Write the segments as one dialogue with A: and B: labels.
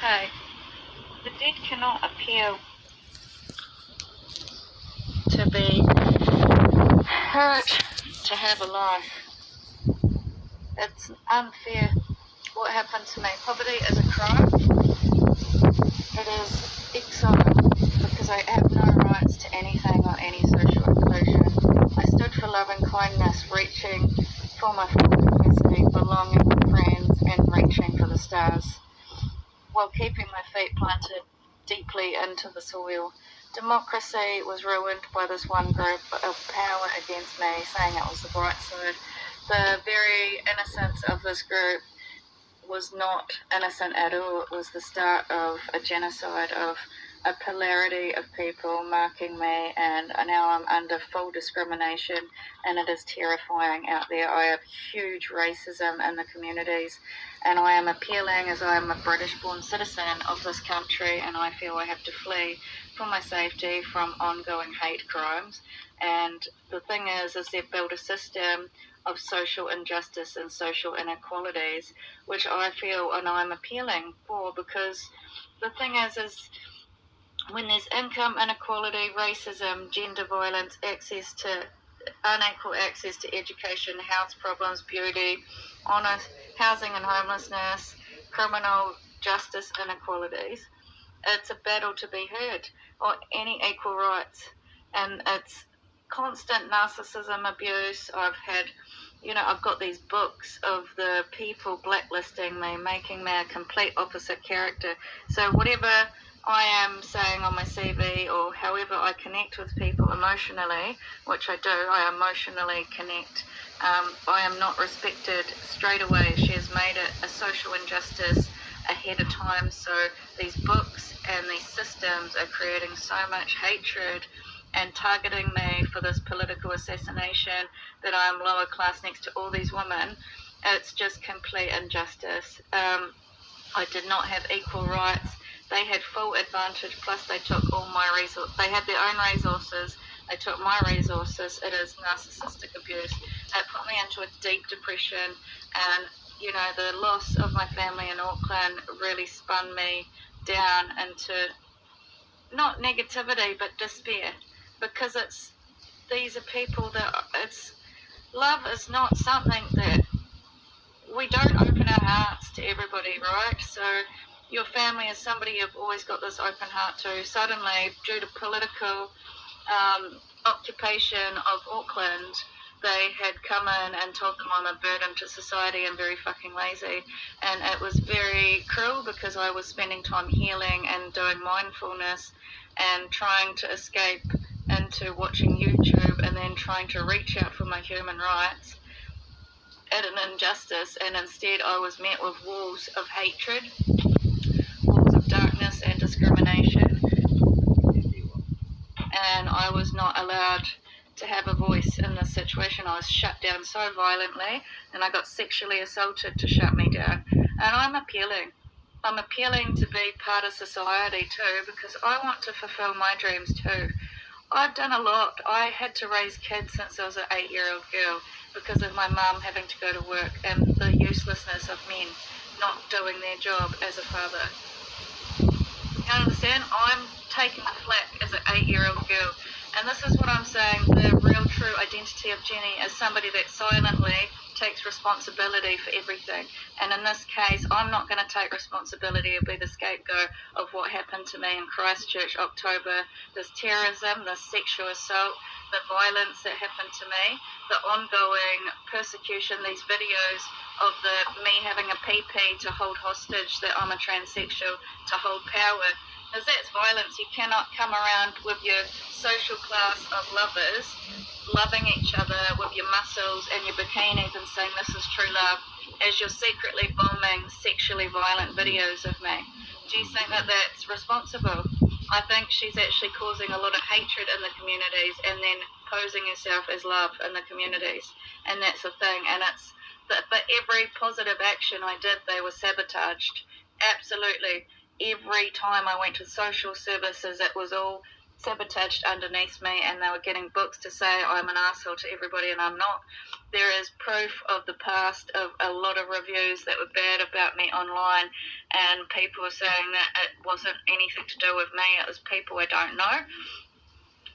A: Okay. The dead cannot appear to be hurt to have a life. It's unfair what happened to me. Poverty is a crime. It is exile because I have no rights to anything or any social inclusion. I stood for love and kindness, reaching for my full capacity, belonging with friends and reaching for the stars, while keeping my feet planted deeply into the soil. Democracy was ruined by this one group of power against me, saying it was the bright side. The very innocence of this group was not innocent at all. It was the start of a genocide, of a polarity of people marking me, and now I'm under full discrimination, and it is terrifying out there. I have huge racism in the communities, and I am appealing as I am a British-born citizen of this country, and I feel I have to flee for my safety from ongoing hate crimes. And the thing is they've built a system of social injustice and social inequalities, which I feel and I'm appealing for, because the thing is when there's income inequality, racism, gender violence, unequal access to education, health problems, beauty, honest housing and homelessness, criminal justice inequalities, it's a battle to be heard, or any equal rights. And it's constant narcissism abuse. I've got these books of the people blacklisting me, making me a complete opposite character. So whatever I am saying on my CV, or however I connect with people emotionally, which I do, I emotionally connect. I am not respected straight away. She has made it a social injustice ahead of time. So these books and these systems are creating so much hatred and targeting me for this political assassination, that I'm lower class next to all these women. It's just complete injustice. I did not have equal rights. They had full advantage, plus they took all my resources. They had their own resources. They took my resources. It is narcissistic abuse. It put me into a deep depression, and the loss of my family in Auckland really spun me down into not negativity but despair, because these are people that love is not something that we don't open our hearts to everybody, right? So your family is somebody you've always got this open heart to. Suddenly, due to political occupation of Auckland, they had come in and told them I'm a burden to society and very fucking lazy. And it was very cruel, because I was spending time healing and doing mindfulness and trying to escape into watching YouTube, and then trying to reach out for my human rights at an injustice. And instead I was met with walls of hatred, walls of darkness and discrimination, and I was not allowed to have a voice in this situation. I was shut down so violently, and I got sexually assaulted to shut me down. And I'm appealing. I'm appealing to be part of society too, because I want to fulfill my dreams too. I've done a lot. I had to raise kids since I was an 8-year-old girl, because of my mum having to go to work and the uselessness of men not doing their job as a father. You understand? I'm taking the flack as an 8-year-old girl. And this is what I'm saying. The real true identity of Jenny is somebody that silently takes responsibility for everything. And in this case, I'm not going to take responsibility or be the scapegoat of what happened to me in Christchurch, October. This terrorism, this sexual assault, the violence that happened to me, the ongoing persecution, these videos of me having a PP to hold hostage that I'm a transsexual, to hold power, because that's violence. You cannot come around with your social class of lovers, loving each other with your muscles and your bikinis and saying this is true love, as you're secretly bombing sexually violent videos of me. Do you think that that's responsible? I think she's actually causing a lot of hatred in the communities, and then posing herself as love in the communities. And that's the thing. And but every positive action I did, they were sabotaged. Absolutely. Every time I went to social services, it was all sabotaged underneath me, and they were getting books to say I'm an asshole to everybody, and I'm not. There is proof of the past of a lot of reviews that were bad about me online, and people were saying that it wasn't anything to do with me, it was people I don't know.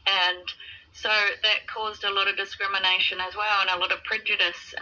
A: And so that caused a lot of discrimination as well, and a lot of prejudice